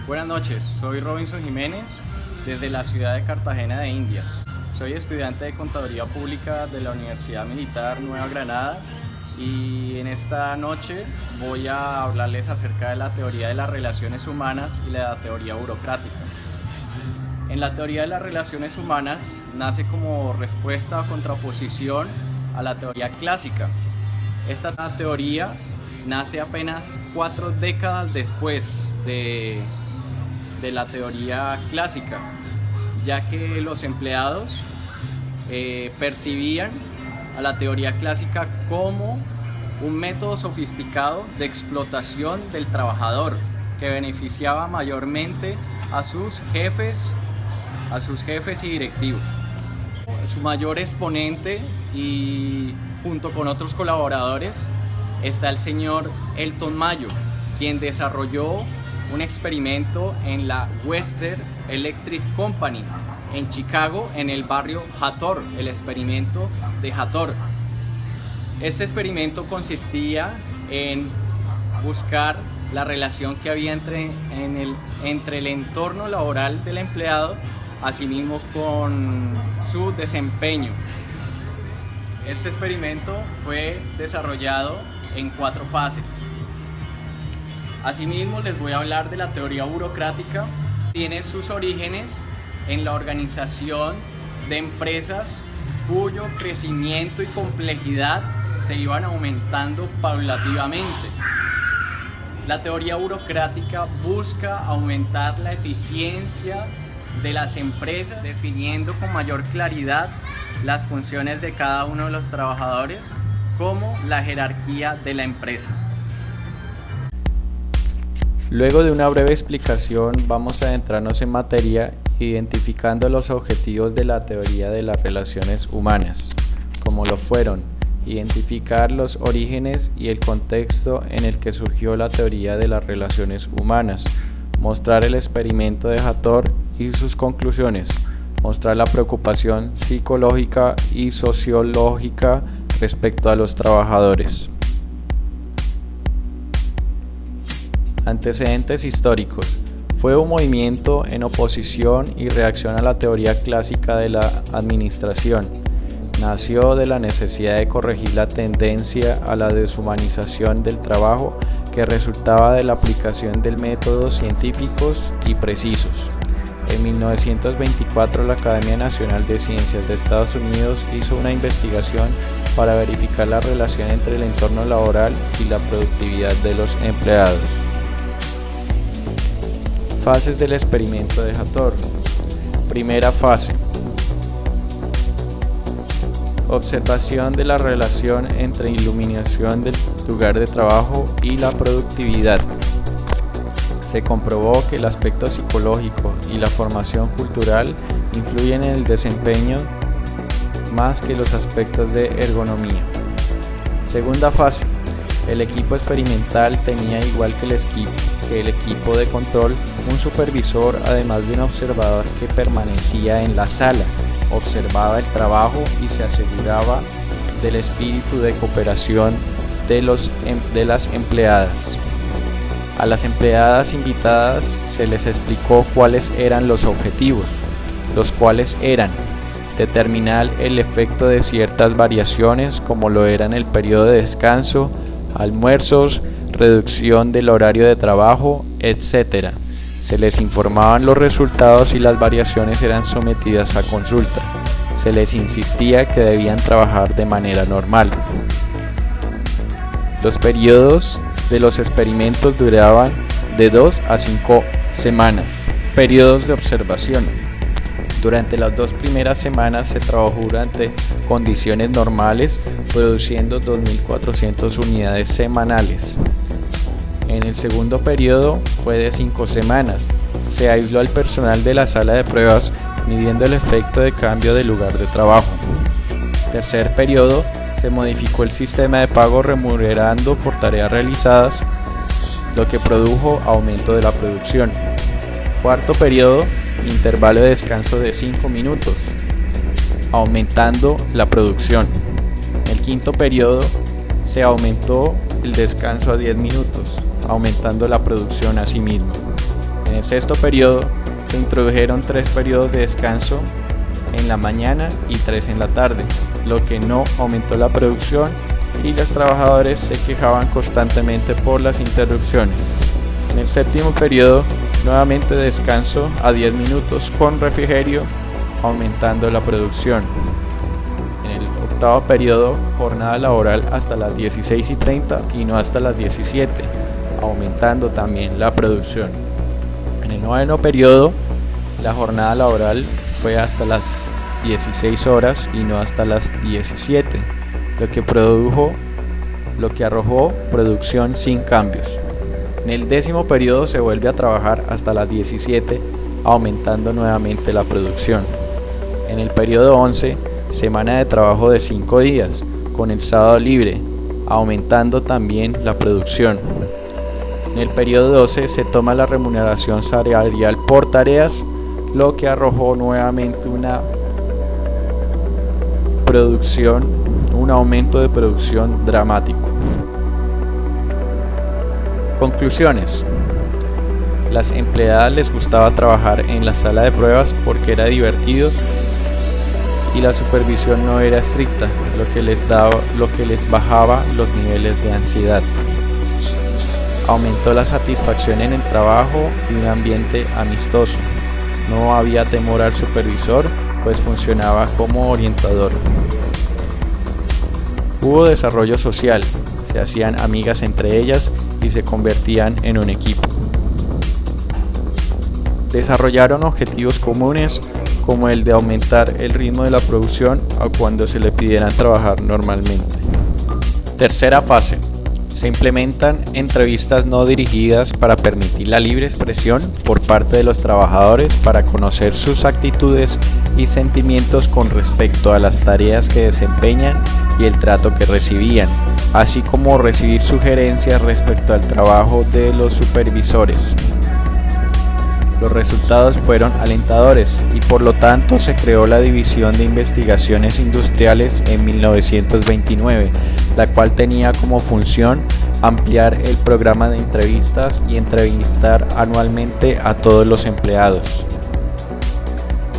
Buenas noches, soy Robinson Jiménez desde la ciudad de Cartagena de Indias. Soy estudiante de Contaduría Pública de la Universidad Militar Nueva Granada y en esta noche voy a hablarles acerca de la teoría de las relaciones humanas y la teoría burocrática. En la teoría de las relaciones humanas nace como respuesta o contraposición a la teoría clásica. Esta teoría nace apenas 4 décadas después de la teoría clásica, ya que los empleados percibían a la teoría clásica como un método sofisticado de explotación del trabajador que beneficiaba mayormente a sus jefes y directivos. Su mayor exponente, y junto con otros colaboradores, está el señor Elton Mayo, quien desarrolló un experimento en la Western Electric Company en Chicago, en el barrio Hathor, el experimento de Hathor. Este experimento consistía en buscar la relación que había entre el entorno laboral del empleado, asimismo con su desempeño. Este experimento fue desarrollado en 4 fases. Asimismo, les voy a hablar de la teoría burocrática. Tiene sus orígenes en la organización de empresas cuyo crecimiento y complejidad se iban aumentando paulativamente. La teoría burocrática busca aumentar la eficiencia de las empresas, definiendo con mayor claridad las funciones de cada uno de los trabajadores, como la jerarquía de la empresa. Luego de una breve explicación, vamos a adentrarnos en materia identificando los objetivos de la teoría de las relaciones humanas, como lo fueron identificar los orígenes y el contexto en el que surgió la teoría de las relaciones humanas, mostrar el experimento de Hathor y sus conclusiones, mostrar la preocupación psicológica y sociológica respecto a los trabajadores. Antecedentes históricos. Fue un movimiento en oposición y reacción a la teoría clásica de la administración. Nació de la necesidad de corregir la tendencia a la deshumanización del trabajo que resultaba de la aplicación de métodos científicos y precisos. En 1924, la Academia Nacional de Ciencias de Estados Unidos hizo una investigación para verificar la relación entre el entorno laboral y la productividad de los empleados. Fases del experimento de Hathor. Primera fase. Observación de la relación entre iluminación del lugar de trabajo y la productividad. Se comprobó que el aspecto psicológico y la formación cultural influyen en el desempeño más que los aspectos de ergonomía. Segunda fase. El equipo experimental tenía, igual que el equipo de control, un supervisor, además de un observador que permanecía en la sala, observaba el trabajo y se aseguraba del espíritu de cooperación de las empleadas. A las empleadas invitadas se les explicó cuáles eran los objetivos, los cuales eran determinar el efecto de ciertas variaciones, como lo eran el periodo de descanso, almuerzos, reducción del horario de trabajo, etc. Se les informaban los resultados y las variaciones eran sometidas a consulta. Se les insistía que debían trabajar de manera normal. Los periodos de los experimentos duraban de 2 a 5 semanas. Periodos de observación. Durante las 2 primeras semanas se trabajó durante condiciones normales, produciendo 2.400 unidades semanales. En el segundo periodo fue de 5 semanas. Se aisló al personal de la sala de pruebas, midiendo el efecto de cambio de lugar de trabajo. Tercer periodo, se modificó el sistema de pago remunerando por tareas realizadas, lo que produjo aumento de la producción. Cuarto periodo, intervalo de descanso de 5 minutos, aumentando la producción. En el quinto periodo se aumentó el descanso a 10 minutos, aumentando la producción a sí mismo. En En el sexto periodo se introdujeron 3 periodos de descanso en la mañana y 3 en la tarde, lo que no aumentó la producción y los trabajadores se quejaban constantemente por las interrupciones. En el séptimo periodo, nuevamente descanso a 10 minutos con refrigerio, aumentando la producción. En el octavo periodo, jornada laboral hasta las 16:30 y no hasta las 17, aumentando también la producción. En el noveno periodo, la jornada laboral fue hasta las 16 horas y no hasta las 17, lo que arrojó producción sin cambios. En el décimo periodo se vuelve a trabajar hasta las 17, aumentando nuevamente la producción. En el periodo 11, semana de trabajo de 5 días, con el sábado libre, aumentando también la producción. En el periodo 12 se toma la remuneración salarial por tareas, lo que arrojó nuevamente un aumento de producción dramático. Conclusiones. Las empleadas les gustaba trabajar en la sala de pruebas porque era divertido y la supervisión no era estricta, lo que les bajaba los niveles de ansiedad. Aumentó la satisfacción en el trabajo y un ambiente amistoso. No había temor al supervisor, pues funcionaba como orientador. Hubo desarrollo social, se hacían amigas entre ellas y se convertían en un equipo. Desarrollaron objetivos comunes como el de aumentar el ritmo de la producción a cuando se le pidieran trabajar normalmente. Tercera fase. Se implementan entrevistas no dirigidas para permitir la libre expresión por parte de los trabajadores para conocer sus actitudes y sentimientos con respecto a las tareas que desempeñan y el trato que recibían, así como recibir sugerencias respecto al trabajo de los supervisores. Los resultados fueron alentadores y por lo tanto se creó la División de Investigaciones Industriales en 1929, la cual tenía como función ampliar el programa de entrevistas y entrevistar anualmente a todos los empleados.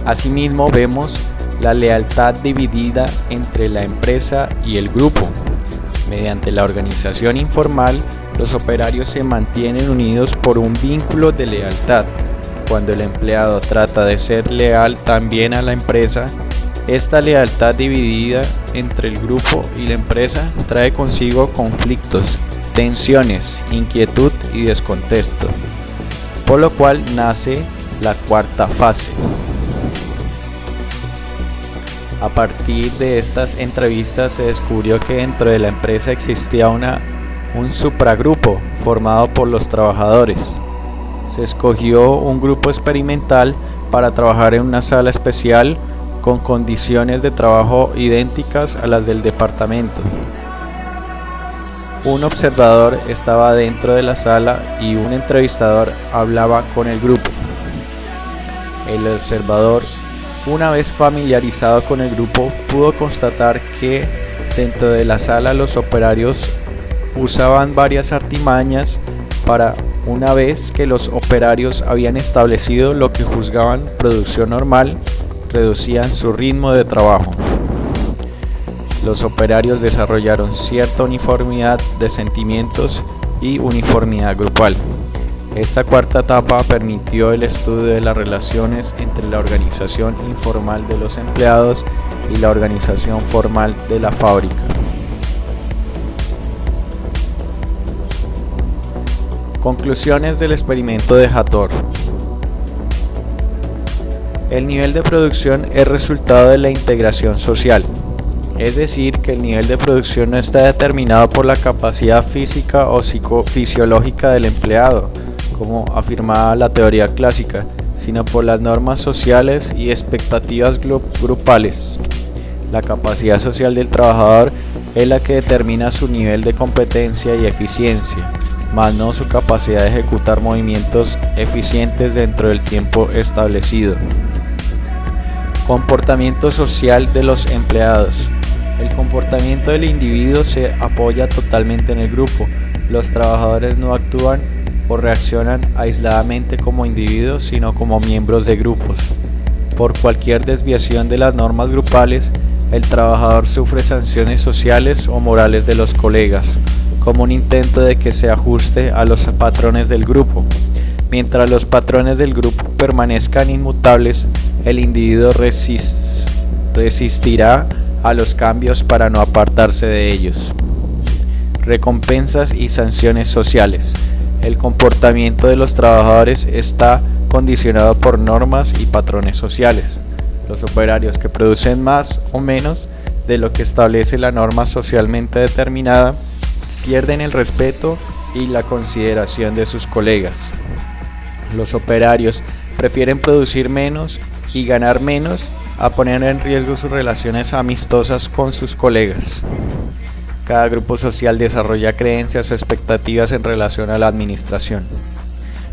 Asimismo vemos la lealtad dividida entre la empresa y el grupo. Mediante la organización informal, los operarios se mantienen unidos por un vínculo de lealtad. Cuando el empleado trata de ser leal también a la empresa, esta lealtad dividida entre el grupo y la empresa trae consigo conflictos, tensiones, inquietud y descontento, por lo cual nace la cuarta fase. A partir de estas entrevistas se descubrió que dentro de la empresa existía un supragrupo formado por los trabajadores. Se escogió un grupo experimental para trabajar en una sala especial con condiciones de trabajo idénticas a las del departamento. Un observador estaba dentro de la sala y un entrevistador hablaba con el grupo. El observador, una vez familiarizado con el grupo, pudo constatar que dentro de la sala los operarios usaban varias artimañas para, una vez que los operarios habían establecido lo que juzgaban producción normal, reducían su ritmo de trabajo. Los operarios desarrollaron cierta uniformidad de sentimientos y uniformidad grupal. Esta cuarta etapa permitió el estudio de las relaciones entre la organización informal de los empleados y la organización formal de la fábrica. Conclusiones del experimento de Hathor. El nivel de producción es resultado de la integración social, es decir, que el nivel de producción no está determinado por la capacidad física o psicofisiológica del empleado, como afirmaba la teoría clásica, sino por las normas sociales y expectativas grupales. La capacidad social del trabajador es la que determina su nivel de competencia y eficiencia, más no su capacidad de ejecutar movimientos eficientes dentro del tiempo establecido. Comportamiento social de los empleados. El comportamiento del individuo se apoya totalmente en el grupo. Los trabajadores no actúan o reaccionan aisladamente como individuos, sino como miembros de grupos. Por cualquier desviación de las normas grupales, el trabajador sufre sanciones sociales o morales de los colegas, como un intento de que se ajuste a los patrones del grupo. Mientras los patrones del grupo permanezcan inmutables, el individuo resistirá a los cambios para no apartarse de ellos. Recompensas y sanciones sociales. El comportamiento de los trabajadores está condicionado por normas y patrones sociales. Los operarios que producen más o menos de lo que establece la norma socialmente determinada pierden el respeto y la consideración de sus colegas. Los operarios prefieren producir menos y ganar menos a poner en riesgo sus relaciones amistosas con sus colegas. Cada grupo social desarrolla creencias o expectativas en relación a la administración.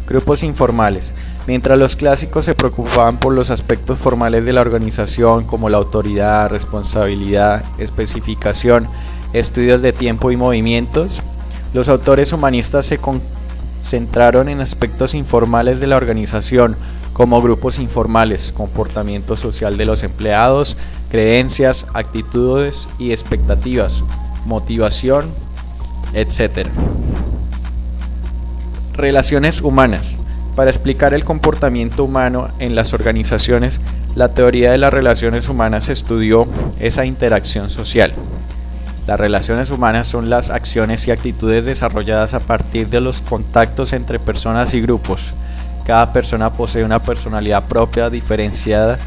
Grupos informales. Mientras los clásicos se preocupaban por los aspectos formales de la organización, como la autoridad, responsabilidad, especificación, estudios de tiempo y movimientos, los autores humanistas se concentraron en aspectos informales de la organización, como grupos informales, comportamiento social de los empleados, creencias, actitudes y expectativas, motivación, etc. Relaciones humanas. Para explicar el comportamiento humano en las organizaciones, la teoría de las relaciones humanas estudió esa interacción social. Las relaciones humanas son las acciones y actitudes desarrolladas a partir de los contactos entre personas y grupos. Cada persona posee una personalidad propia diferenciada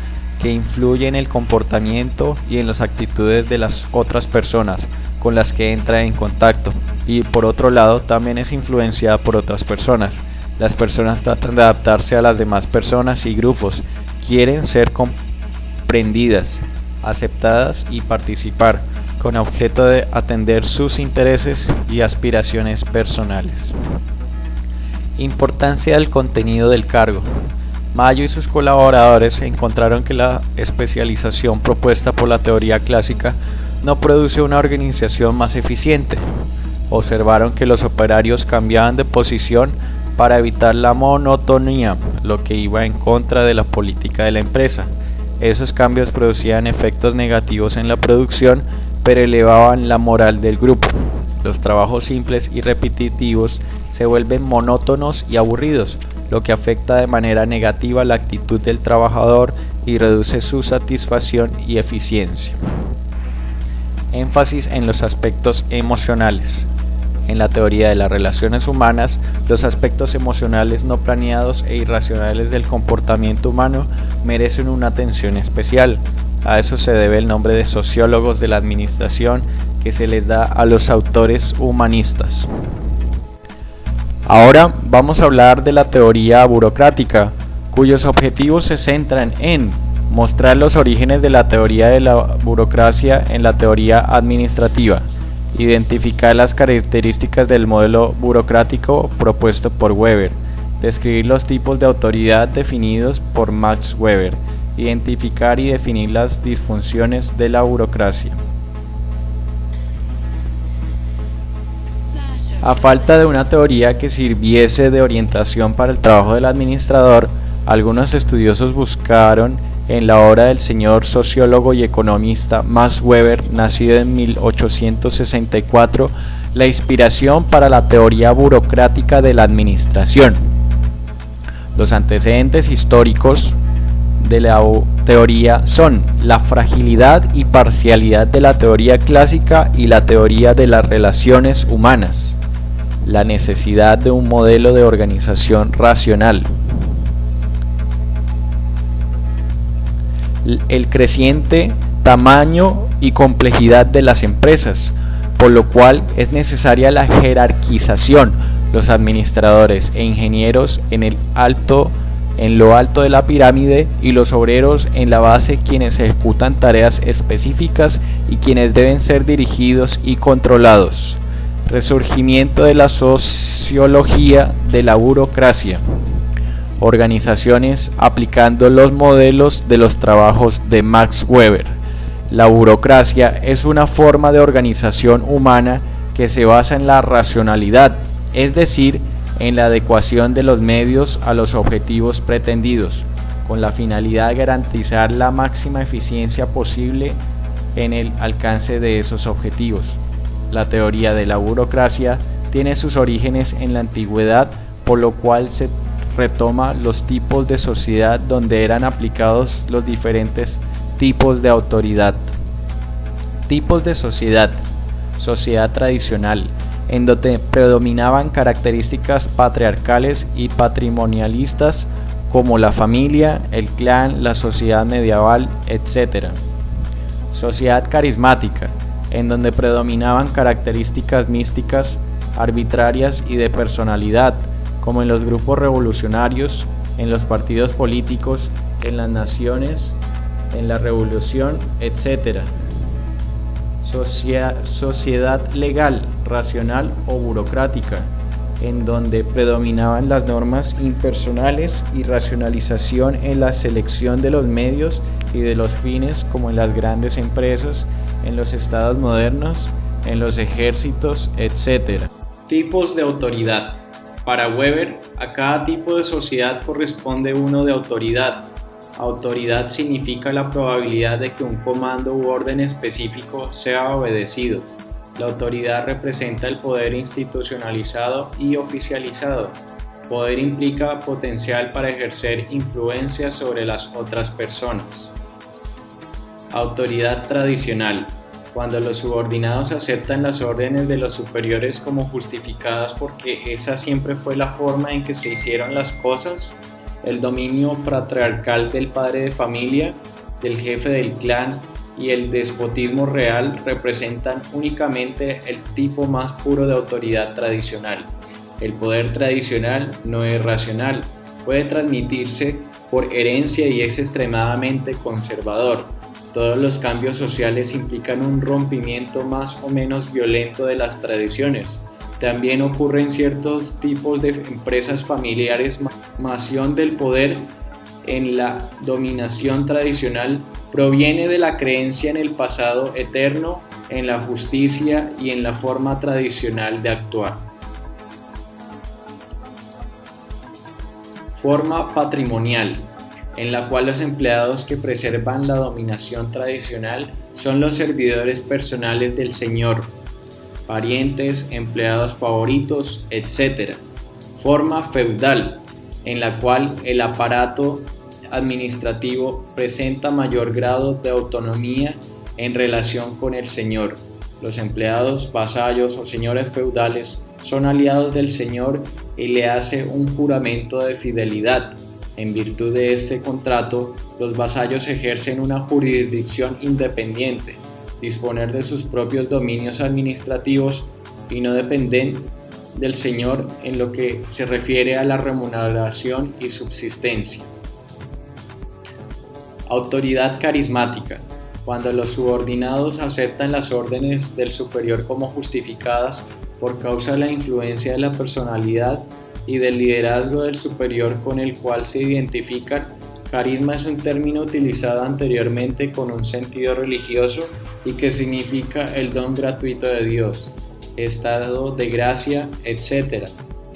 que influye en el comportamiento y en las actitudes de las otras personas con las que entra en contacto, y por otro lado también es influenciada por otras personas. Las personas tratan de adaptarse a las demás personas y grupos, quieren ser comprendidas, aceptadas y participar, con objeto de atender sus intereses y aspiraciones personales. Importancia del contenido del cargo. Mayo y sus colaboradores encontraron que la especialización propuesta por la teoría clásica no produce una organización más eficiente. Observaron que los operarios cambiaban de posición para evitar la monotonía, lo que iba en contra de la política de la empresa. Esos cambios producían efectos negativos en la producción, pero elevaban la moral del grupo. Los trabajos simples y repetitivos se vuelven monótonos y aburridos, lo que afecta de manera negativa la actitud del trabajador y reduce su satisfacción y eficiencia. Énfasis en los aspectos emocionales. En la teoría de las relaciones humanas, los aspectos emocionales no planeados e irracionales del comportamiento humano merecen una atención especial. A eso se debe el nombre de sociólogos de la administración que se les da a los autores humanistas. Ahora vamos a hablar de la teoría burocrática, cuyos objetivos se centran en mostrar los orígenes de la teoría de la burocracia en la teoría administrativa, identificar las características del modelo burocrático propuesto por Weber, describir los tipos de autoridad definidos por Max Weber, identificar y definir las disfunciones de la burocracia. A falta de una teoría que sirviese de orientación para el trabajo del administrador, algunos estudiosos buscaron en la obra del señor sociólogo y economista Max Weber, nacido en 1864, la inspiración para la teoría burocrática de la administración. Los antecedentes históricos de la teoría son la fragilidad y parcialidad de la teoría clásica y la teoría de las relaciones humanas, la necesidad de un modelo de organización racional, el creciente tamaño y complejidad de las empresas, por lo cual es necesaria la jerarquización, los administradores e ingenieros en lo alto de la pirámide y los obreros en la base, quienes ejecutan tareas específicas y quienes deben ser dirigidos y controlados. Resurgimiento de la sociología de la burocracia. Organizaciones aplicando los modelos de los trabajos de Max Weber. La burocracia es una forma de organización humana que se basa en la racionalidad, es decir, en la adecuación de los medios a los objetivos pretendidos, con la finalidad de garantizar la máxima eficiencia posible en el alcance de esos objetivos. La teoría de la burocracia tiene sus orígenes en la antigüedad, por lo cual se retoma los tipos de sociedad donde eran aplicados los diferentes tipos de autoridad. Tipos de sociedad. Sociedad tradicional, en donde predominaban características patriarcales y patrimonialistas como la familia, el clan, la sociedad medieval, etc. Sociedad carismática, en donde predominaban características místicas, arbitrarias y de personalidad, como en los grupos revolucionarios, en los partidos políticos, en las naciones, en la revolución, etc. Sociedad legal, racional o burocrática, en donde predominaban las normas impersonales y racionalización en la selección de los medios y de los fines, como en las grandes empresas, en los estados modernos, en los ejércitos, etc. Tipos de autoridad. Para Weber, a cada tipo de sociedad corresponde uno de autoridad. Autoridad significa la probabilidad de que un comando u orden específico sea obedecido. La autoridad representa el poder institucionalizado y oficializado. Poder implica potencial para ejercer influencia sobre las otras personas. Autoridad tradicional. Cuando los subordinados aceptan las órdenes de los superiores como justificadas porque esa siempre fue la forma en que se hicieron las cosas, el dominio patriarcal del padre de familia, del jefe del clan y el despotismo real representan únicamente el tipo más puro de autoridad tradicional. El poder tradicional no es racional, puede transmitirse por herencia y es extremadamente conservador. Todos los cambios sociales implican un rompimiento más o menos violento de las tradiciones. También ocurre en ciertos tipos de empresas familiares. Formación del poder en la dominación tradicional proviene de la creencia en el pasado eterno, en la justicia y en la forma tradicional de actuar. Forma patrimonial, en la cual los empleados que preservan la dominación tradicional son los servidores personales del señor, parientes, empleados favoritos, etc. Forma feudal, en la cual el aparato administrativo presenta mayor grado de autonomía en relación con el señor. Los empleados, vasallos o señores feudales son aliados del señor y le hace un juramento de fidelidad. En virtud de este contrato, los vasallos ejercen una jurisdicción independiente, disponer de sus propios dominios administrativos y no dependen del señor en lo que se refiere a la remuneración y subsistencia. Autoridad carismática. Cuando los subordinados aceptan las órdenes del superior como justificadas por causa de la influencia de la personalidad y del liderazgo del superior con el cual se identifican. Carisma es un término utilizado anteriormente con un sentido religioso y que significa el don gratuito de Dios, estado de gracia, etc.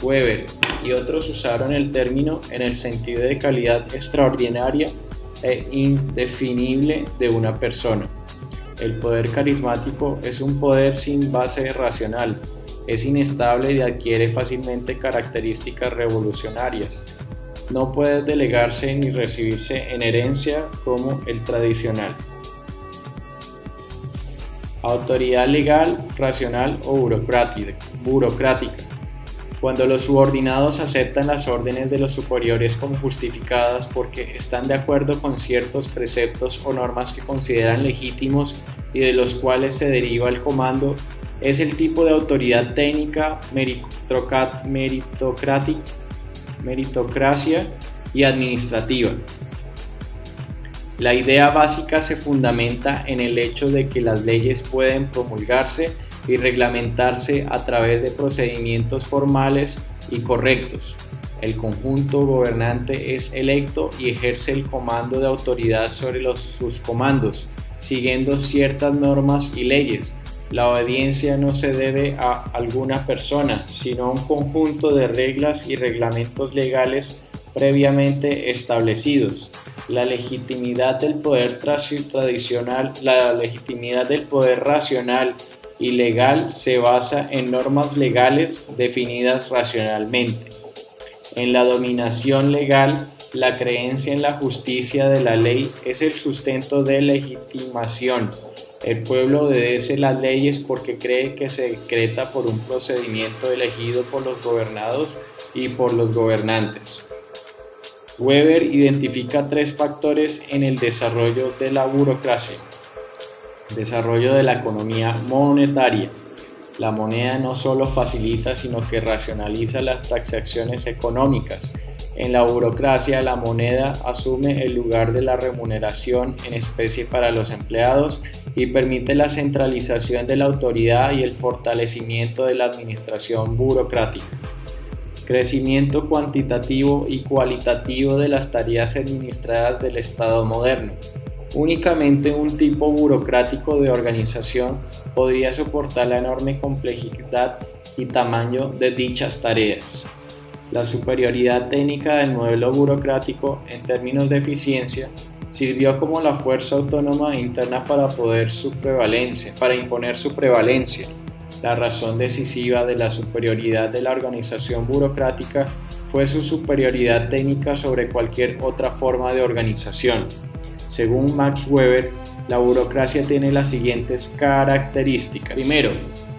Weber y otros usaron el término en el sentido de calidad extraordinaria e indefinible de una persona. El poder carismático es un poder sin base racional, es inestable y adquiere fácilmente características revolucionarias. No puede delegarse ni recibirse en herencia como el tradicional. Autoridad legal, racional o burocrática. Cuando los subordinados aceptan las órdenes de los superiores como justificadas porque están de acuerdo con ciertos preceptos o normas que consideran legítimos y de los cuales se deriva el comando, es el tipo de autoridad técnica, meritocracia y administrativa. La idea básica se fundamenta en el hecho de que las leyes pueden promulgarse y reglamentarse a través de procedimientos formales y correctos. El conjunto gobernante es electo y ejerce el comando de autoridad sobre sus comandos, siguiendo ciertas normas y leyes. La obediencia no se debe a alguna persona, sino a un conjunto de reglas y reglamentos legales previamente establecidos. La legitimidad del poder racional y legal se basa en normas legales definidas racionalmente. En la dominación legal, la creencia en la justicia de la ley es el sustento de legitimación. El pueblo obedece las leyes porque cree que se decreta por un procedimiento elegido por los gobernados y por los gobernantes. Weber identifica 3 factores en el desarrollo de la burocracia. Desarrollo de la economía monetaria. La moneda no solo facilita, sino que racionaliza las transacciones económicas. En la burocracia, la moneda asume el lugar de la remuneración en especie para los empleados y permite la centralización de la autoridad y el fortalecimiento de la administración burocrática. Crecimiento cuantitativo y cualitativo de las tareas administrativas del Estado moderno. Únicamente un tipo burocrático de organización podría soportar la enorme complejidad y tamaño de dichas tareas. La superioridad técnica del modelo burocrático en términos de eficiencia sirvió como la fuerza autónoma interna para imponer su prevalencia. La razón decisiva de la superioridad de la organización burocrática fue su superioridad técnica sobre cualquier otra forma de organización. Según Max Weber, la burocracia tiene las siguientes características. Primero,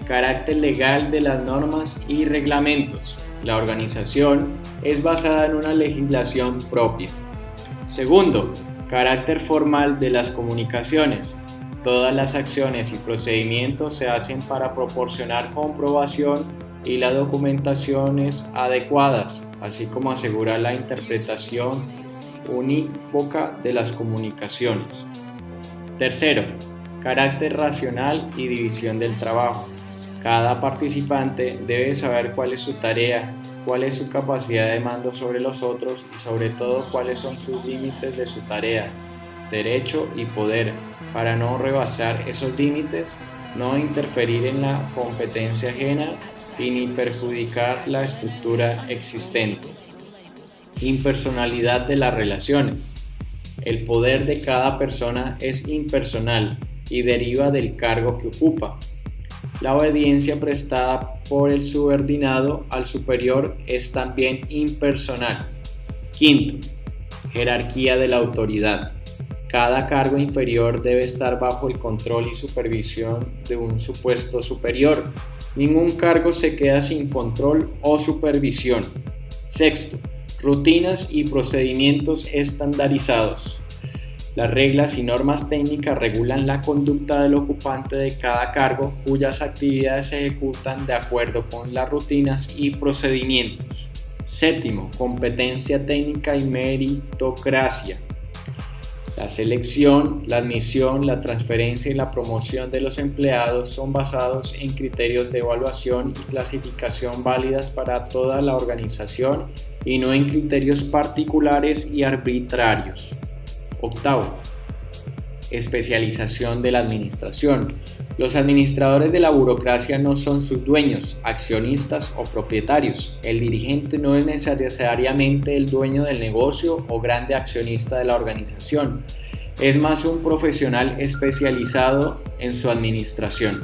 carácter legal de las normas y reglamentos. La organización es basada en una legislación propia. Segundo, carácter formal de las comunicaciones. Todas las acciones y procedimientos se hacen para proporcionar comprobación y las documentaciones adecuadas, así como asegurar la interpretación unívoca de las comunicaciones. Tercero, carácter racional y división del trabajo. Cada participante debe saber cuál es su tarea, cuál es su capacidad de mando sobre los otros y sobre todo cuáles son sus límites de su tarea, derecho y poder, para no rebasar esos límites, no interferir en la competencia ajena y ni perjudicar la estructura existente. Impersonalidad de las relaciones. El poder de cada persona es impersonal y deriva del cargo que ocupa. La obediencia prestada por el subordinado al superior es también impersonal. Quinto, jerarquía de la autoridad. Cada cargo inferior debe estar bajo el control y supervisión de un supuesto superior. Ningún cargo se queda sin control o supervisión. Sexto, rutinas y procedimientos estandarizados. Las reglas y normas técnicas regulan la conducta del ocupante de cada cargo, cuyas actividades se ejecutan de acuerdo con las rutinas y procedimientos. Séptimo, competencia técnica y meritocracia. La selección, la admisión, la transferencia y la promoción de los empleados son basados en criterios de evaluación y clasificación válidas para toda la organización y no en criterios particulares y arbitrarios. Octavo, especialización de la administración. Los administradores de la burocracia no son sus dueños, accionistas o propietarios. El dirigente no es necesariamente el dueño del negocio o grande accionista de la organización. Es más un profesional especializado en su administración.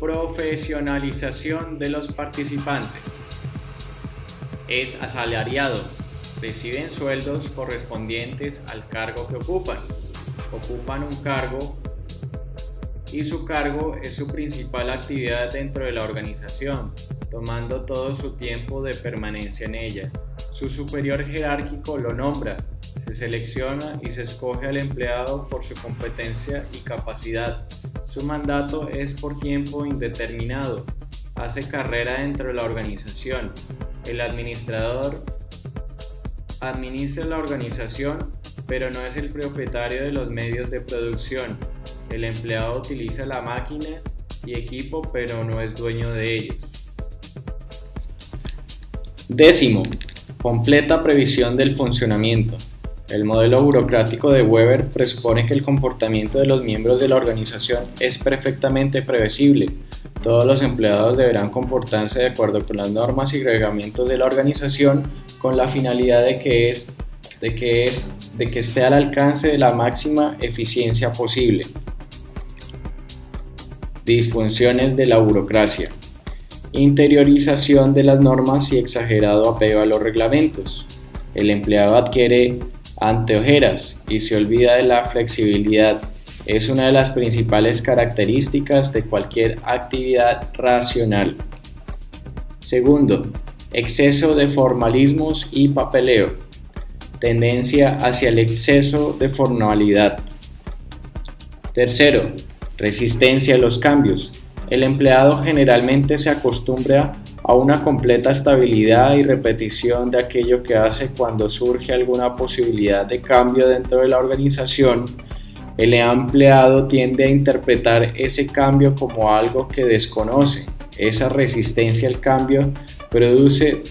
Profesionalización de los participantes. Es asalariado. Reciben sueldos correspondientes al cargo que ocupan. Ocupan un cargo y su cargo es su principal actividad dentro de la organización, tomando todo su tiempo de permanencia en ella. Su superior jerárquico lo nombra, se selecciona y se escoge al empleado por su competencia y capacidad. Su mandato es por tiempo indeterminado, hace carrera dentro de la organización. El administrador administra la organización, pero no es el propietario de los medios de producción. El empleado utiliza la máquina y equipo, pero no es dueño de ellos. Décimo, completa previsión del funcionamiento. El modelo burocrático de Weber presupone que el comportamiento de los miembros de la organización es perfectamente previsible. Todos los empleados deberán comportarse de acuerdo con las normas y reglamentos de la organización con la finalidad de que esté al alcance de la máxima eficiencia posible. Disfunciones de la burocracia. Interiorización de las normas y exagerado apego a los reglamentos. El empleado adquiere anteojeras y se olvida de la flexibilidad. Es una de las principales características de cualquier actividad racional. Segundo, exceso de formalismos y papeleo. Tendencia hacia el exceso de formalidad. Tercero, resistencia a los cambios. El empleado generalmente se acostumbra a una completa estabilidad y repetición de aquello que hace. Cuando surge alguna posibilidad de cambio dentro de la organización, el empleado tiende a interpretar ese cambio como algo que desconoce. Esa resistencia al cambio produce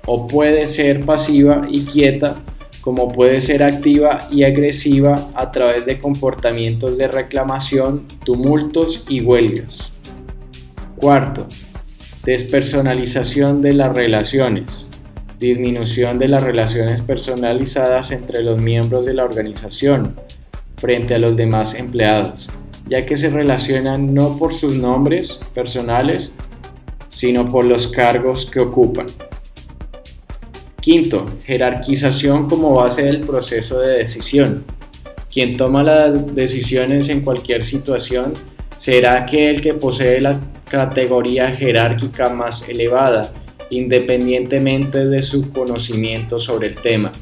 o puede ser pasiva y quieta, como puede ser activa y agresiva a través de comportamientos de reclamación, tumultos y huelgas. Cuarto, despersonalización de las relaciones. Disminución de las relaciones personalizadas entre los miembros de la organización frente a los demás empleados, ya que se relacionan no por sus nombres personales, sino por los cargos que ocupan. Quinto, jerarquización como base del proceso de decisión. Quien toma las decisiones en cualquier situación será aquel que posee la categoría jerárquica más elevada, independientemente de su conocimiento sobre el tema.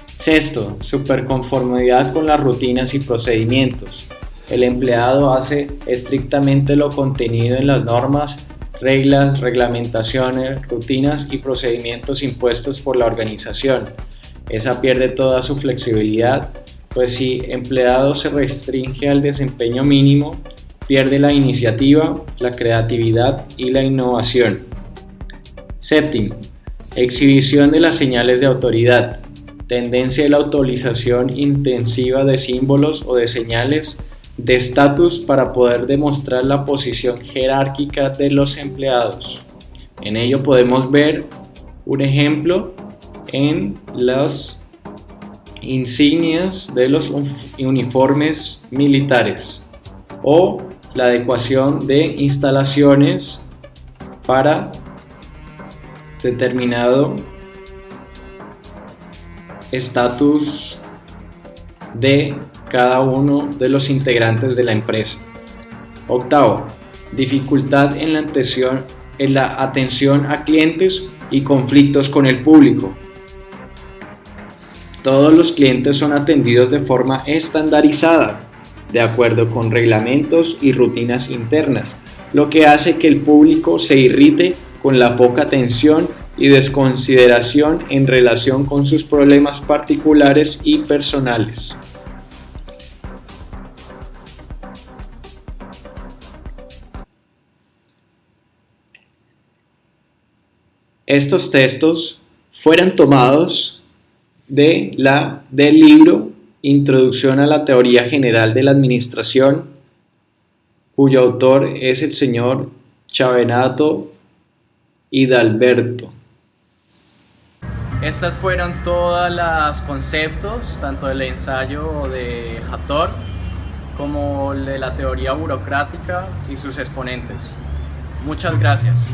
Sexto, superconformidad con las rutinas y procedimientos. El empleado hace estrictamente lo contenido en las normas, reglas, reglamentaciones, rutinas y procedimientos impuestos por la organización. Esa pierde toda su flexibilidad, pues si empleado se restringe al desempeño mínimo, pierde la iniciativa, la creatividad y la innovación. Séptimo, exhibición de las señales de autoridad. Tendencia a la utilización intensiva de símbolos o de señales de estatus para poder demostrar la posición jerárquica de los empleados. En ello podemos ver un ejemplo en las insignias de los uniformes militares o la adecuación de instalaciones para determinado estatus de cada uno de los integrantes de la empresa. Octavo, dificultad en la atención a clientes y conflictos con el público. Todos los clientes son atendidos de forma estandarizada, de acuerdo con reglamentos y rutinas internas, lo que hace que el público se irrite con la poca atención y desconsideración en relación con sus problemas particulares y personales. Estos textos fueron tomados del libro Introducción a la Teoría General de la Administración, cuyo autor es el señor Chavenato Hidalberto. Estas fueron todos los conceptos, tanto del ensayo de Hattori como de la teoría burocrática y sus exponentes. Muchas gracias.